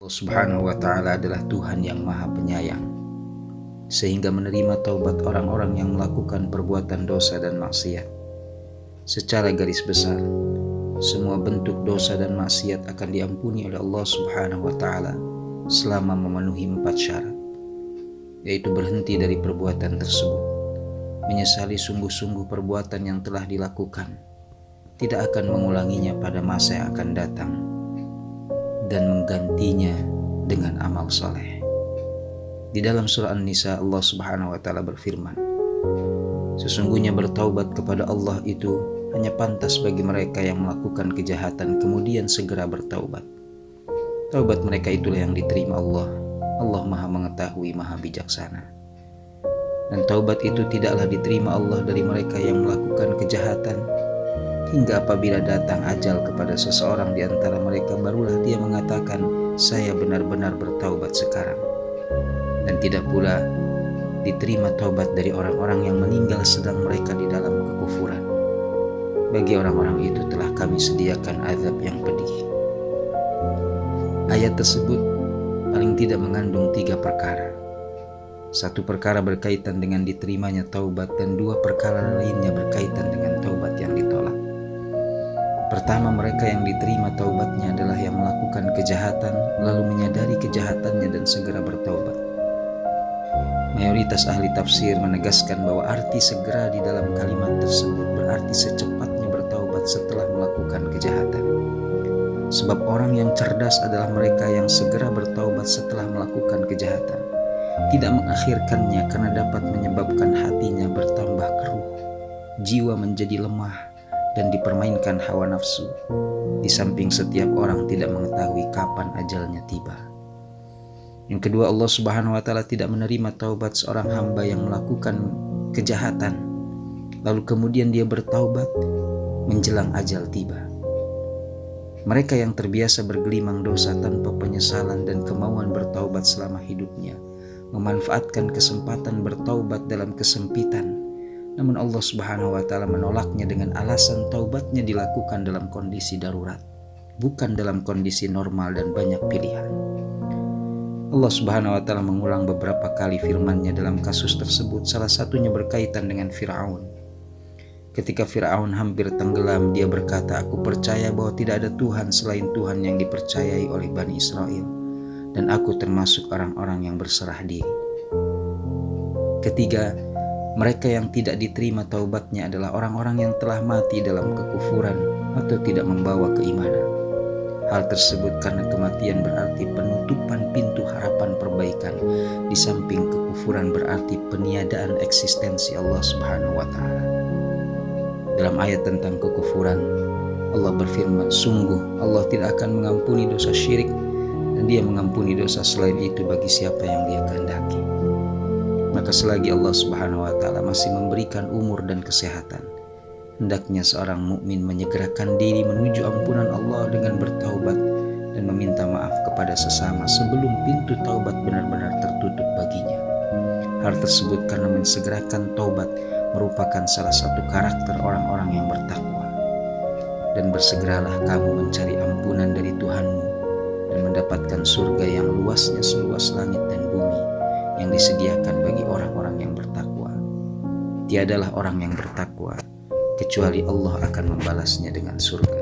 Allah Subhanahu wa Ta'ala adalah Tuhan yang Maha Penyayang, sehingga menerima taubat orang-orang yang melakukan perbuatan dosa dan maksiat. Secara garis besar, semua bentuk dosa dan maksiat akan diampuni oleh Allah Subhanahu wa Ta'ala selama memenuhi 4 syarat, yaitu berhenti dari perbuatan tersebut, menyesali sungguh-sungguh perbuatan yang telah dilakukan, tidak akan mengulanginya pada masa yang akan datang, dan menggantinya dengan amal soleh. Di dalam surah An-Nisa, Allah Subhanahu wa Ta'ala berfirman, sesungguhnya bertaubat kepada Allah itu hanya pantas bagi mereka yang melakukan kejahatan kemudian segera bertaubat. Taubat mereka itulah yang diterima Allah. Allah Maha Mengetahui, Maha Bijaksana. Dan taubat itu tidaklah diterima Allah dari mereka yang melakukan kejahatan, hingga apabila datang ajal kepada seseorang di antara mereka, barulah dia mengatakan, saya benar-benar bertaubat sekarang. Dan tidak pula diterima taubat dari orang-orang yang meninggal sedang mereka di dalam kekufuran. Bagi orang-orang itu telah kami sediakan azab yang pedih. Ayat tersebut paling tidak mengandung 3 perkara. 1 perkara berkaitan dengan diterimanya taubat, dan 2 perkara lainnya berkaitan dengan taubat yang ditolak. Pertama, mereka yang diterima taubatnya adalah yang melakukan kejahatan lalu menyadari kejahatannya dan segera bertaubat. Mayoritas ahli tafsir menegaskan bahwa arti segera di dalam kalimat tersebut berarti secepatnya bertaubat setelah melakukan kejahatan. Sebab orang yang cerdas adalah mereka yang segera bertaubat setelah melakukan kejahatan, tidak mengakhirkannya karena dapat menyebabkan hatinya bertambah keruh, jiwa menjadi lemah, dan dipermainkan hawa nafsu. Di samping setiap orang tidak mengetahui kapan ajalnya tiba. Yang kedua, Allah Subhanahu wa Ta'ala tidak menerima taubat seorang hamba yang melakukan kejahatan lalu kemudian dia bertaubat menjelang ajal tiba. Mereka yang terbiasa bergelimang dosa tanpa penyesalan dan kemauan bertaubat selama hidupnya memanfaatkan kesempatan bertaubat dalam kesempitan. Namun Allah Subhanahu wa Ta'ala menolaknya dengan alasan taubatnya dilakukan dalam kondisi darurat, bukan dalam kondisi normal dan banyak pilihan. Allah Subhanahu wa Ta'ala mengulang beberapa kali firman-Nya dalam kasus tersebut, salah satunya berkaitan dengan Fir'aun. Ketika Fir'aun hampir tenggelam, dia berkata, aku percaya bahwa tidak ada Tuhan selain Tuhan yang dipercayai oleh Bani Israel, dan aku termasuk orang-orang yang berserah diri. Ketiga, mereka yang tidak diterima taubatnya adalah orang-orang yang telah mati dalam kekufuran atau tidak membawa keimanan. Hal tersebut karena kematian berarti penutupan pintu harapan perbaikan, di samping kekufuran berarti peniadaan eksistensi Allah Subhanahu wa Ta'ala. Dalam ayat tentang kekufuran, Allah berfirman, sungguh Allah tidak akan mengampuni dosa syirik, dan Dia mengampuni dosa selain itu bagi siapa yang Dia kehendaki. Maka selagi Allah Subhanahu wa Ta'ala masih memberikan umur dan kesehatan, hendaknya seorang mukmin menyegerakan diri menuju ampunan Allah dengan bertaubat dan meminta maaf kepada sesama sebelum pintu taubat benar-benar tertutup baginya. Hal tersebut karena mensegerakan taubat merupakan salah satu karakter orang-orang yang bertakwa. Dan bersegeralah kamu mencari ampunan dari Tuhanmu dan mendapatkan surga yang luasnya seluas langit dan bumi, yang disediakan bagi orang-orang yang bertakwa. Tiadalah orang yang bertakwa kecuali Allah akan membalasnya dengan surga.